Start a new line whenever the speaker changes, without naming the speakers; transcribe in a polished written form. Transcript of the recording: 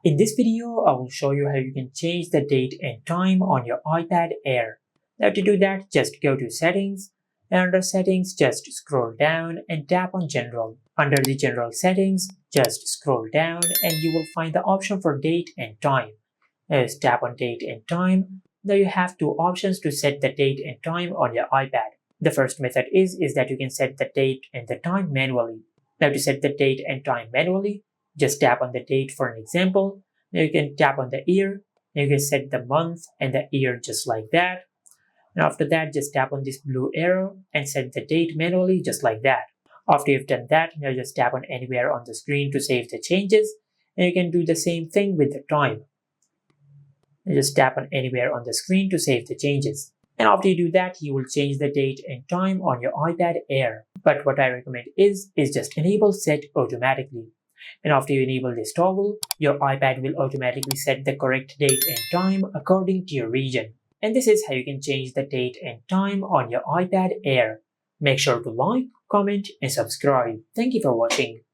In this video, I will show you how you can change the date and time on your iPad Air. Now to do that, just go to Settings, and under Settings, just scroll down and tap on General. Under the General Settings, just scroll down and you will find the option for date and time. Just tap on Date and Time. Now you have two options to set the date and time on your iPad. The first method is that you can set the date and the time manually. Now to set the date and time manually, just tap on the date for an example. Now you can tap on the year. Now you can set the month and the year just like that. And after that, just tap on this blue arrow and set the date manually just like that. After you've done that, now just tap on anywhere on the screen to save the changes. And you can do the same thing with the time. And just tap on anywhere on the screen to save the changes. And after you do that, you will change the date and time on your iPad Air. But what I recommend is just enable set automatically. And after you enable this toggle, your iPad will automatically set the correct date and time according to your region. And this is how you can change the date and time on your iPad Air. Make sure to like, comment, and subscribe. Thank you for watching.